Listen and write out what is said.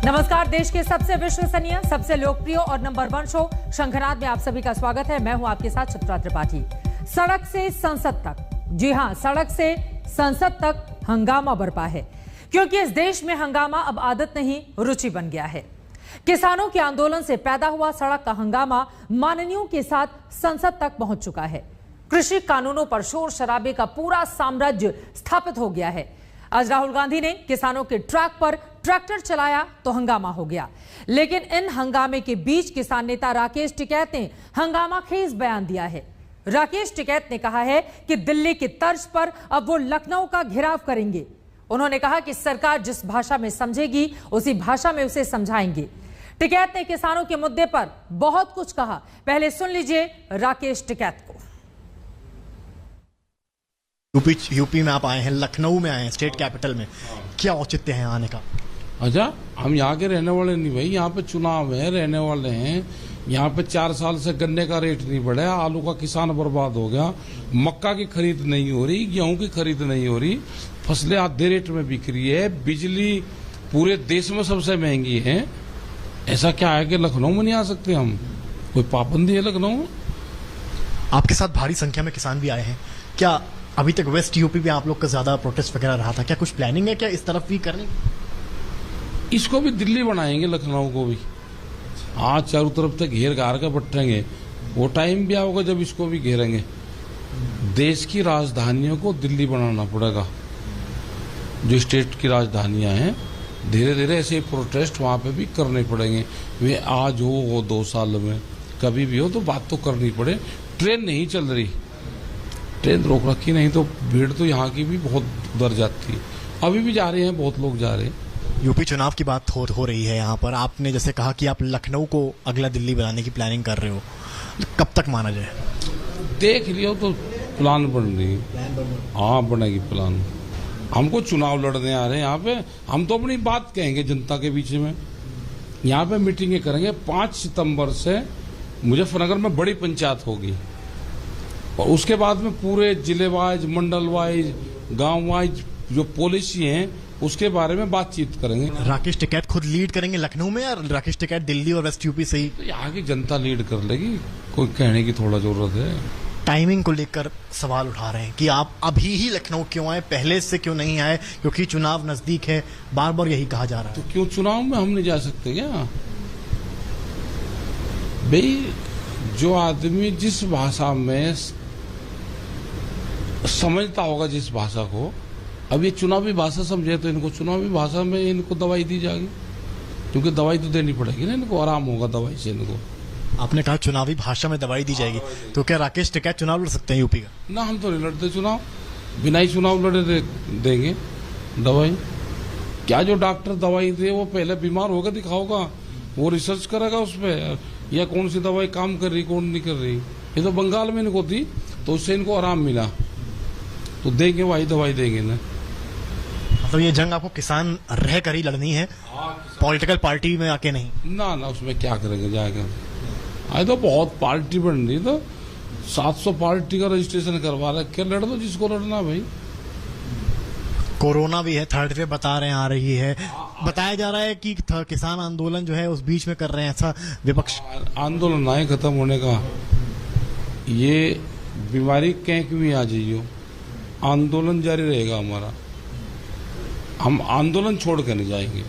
नमस्कार। देश के सबसे विश्वसनीय, सबसे लोकप्रिय और नंबर 1 शो शंखनाद में आप सभी का स्वागत है। मैं हूं आपके साथ चित्रा त्रिपाठी। सड़क से संसद तक, जी हां, सड़क से संसद तक हंगामा बरपा है, क्योंकि इस देश में हंगामा अब आदत नहीं, रुचि बन गया है। किसानों के आंदोलन से पैदा हुआ सड़क का हंगामा माननीयों के साथ संसद तक पहुंच चुका है। कृषि कानूनों पर शोर शराबे का पूरा साम्राज्य स्थापित हो गया है। आज राहुल गांधी ने किसानों के ट्रैक पर ट्रैक्टर चलाया तो हंगामा हो गया, लेकिन इन हंगामे के बीच किसान नेता राकेश टिकैत ने हंगामा खेज बयान दिया है। राकेश टिकैत ने कहा है कि दिल्ली की तर्ज पर अब वो लखनऊ का घेराव करेंगे। उन्होंने कहा कि सरकार जिस भाषा में समझेगी उसी भाषा में उसे समझाएंगे। टिकैत ने किसानों के मुद्दे पर बहुत कुछ कहा। पहले सुन लीजिए राकेश टिकैत को। यूपी में आप आए हैं, लखनऊ में आए हैं, स्टेट कैपिटल में, क्या औचित्य है आने का? अच्छा, हम यहाँ के रहने वाले नहीं भाई, यहाँ पे चुनाव है, रहने वाले हैं। यहाँ पे 4 साल से गन्ने का रेट नहीं बढ़ा, आलू का किसान बर्बाद हो गया, मक्का की खरीद नहीं हो रही, गेहूं की खरीद नहीं हो रही, फसलें आधे रेट में बिक रही है, बिजली पूरे देश में सबसे महंगी है। ऐसा क्या है कि लखनऊ में नहीं आ सकते हम? कोई पाबंदी है लखनऊ में? आपके साथ भारी संख्या में किसान भी आए हैं, क्या अभी तक वेस्ट यूपी में आप लोग का ज्यादा प्रोटेस्ट वगैरह रहा था? क्या कुछ प्लानिंग है क्या इस तरफ भी करने? इसको भी दिल्ली बनाएंगे, लखनऊ को भी। आज चारों तरफ तक घेर घार कर बैठेंगे, वो टाइम भी आएगा जब इसको भी घेरेंगे। देश की राजधानियों को दिल्ली बनाना पड़ेगा। जो स्टेट की राजधानियां हैं, धीरे धीरे ऐसे प्रोटेस्ट वहां पे भी करने पड़ेंगे। वे आज हो 2 साल में, कभी भी हो तो बात तो करनी पड़े। ट्रेन नहीं चल रही, ट्रेन रोक रखी, नहीं तो भीड़ तो यहाँ की भी बहुत उधर जाती है। अभी भी जा रहे हैं, बहुत लोग जा रहे हैं। यूपी चुनाव की बात हो रही है यहाँ पर। आपने जैसे कहा कि आप लखनऊ को अगला दिल्ली बनाने की प्लानिंग कर रहे हो, तो कब तक माना जाए? देख लियो तो प्लान बन रही है। हाँ, बनेगी प्लान। हमको चुनाव लड़ने आ रहे हैं यहाँ पे, हम तो अपनी बात कहेंगे जनता के बीच में। यहाँ पे मीटिंगें करेंगे। 5 सितंबर से मुजफ्फरनगर में बड़ी पंचायत होगी और उसके बाद में पूरे जिले वाइज, मंडल वाइज, गांव वाइज जो पॉलिसी है उसके बारे में बातचीत करेंगे। राकेश टिकैत खुद लीड करेंगे लखनऊ में, या राकेश टिकैत दिल्ली और वेस्ट यूपी से ही? तो यहाँ की जनता लीड कर लेगी, कोई कहने की थोड़ा जरूरत है। टाइमिंग को लेकर सवाल उठा रहे हैं कि आप अभी ही लखनऊ क्यों आए, पहले से क्यों नहीं आए? क्योंकि चुनाव नजदीक है, बार बार यही कहा जा रहा है। तो क्यों चुनाव में हम नहीं जा सकते क्या भाई? जो आदमी जिस भाषा में समझता होगा, जिस भाषा को, अब ये चुनावी भाषा समझे तो इनको चुनावी भाषा में इनको दवाई दी जाएगी, क्योंकि दवाई तो देनी पड़ेगी ना, इनको आराम होगा दवाई से इनको। आपने कहा चुनावी भाषा में दवाई दी जाएगी, तो क्या राकेश टिकैत चुनाव लड़ सकते हैं यूपी का? ना, हम तो नहीं लड़ते चुनाव, बिना ही चुनाव लड़े देंगे दवाई। क्या जो डॉक्टर दवाई दे वो पहले बीमार होगा दिखाओगा, वो रिसर्च करेगा उस पर, या कौन सी दवाई काम कर रही कौन नहीं कर रही। ये तो बंगाल में इनको दी तो उससे इनको आराम मिला, तो देंगे वही दवाई देंगे ना। मतलब ये जंग आपको किसान रह कर ही लड़नी है, पॉलिटिकल पार्टी में आके नहीं? ना ना, उसमें क्या करेंगे जाकर? आज तो बहुत पार्टी बन रही, तो 700 पार्टी का रजिस्ट्रेशन करवा रखे, लड़ दो जिसको लड़ना भाई। कोरोना भी है, 3rd वेव बता रहे हैं आ रही है, बताया जा रहा है कि किसान आंदोलन जो है उस बीच में कर रहे हैं, ऐसा विपक्ष। आंदोलन ना खत्म होने का, ये बीमारी कहीं भी आ जाइयो, आंदोलन जारी रहेगा हमारा। हम आंदोलन छोड़ कर नहीं जाएंगे।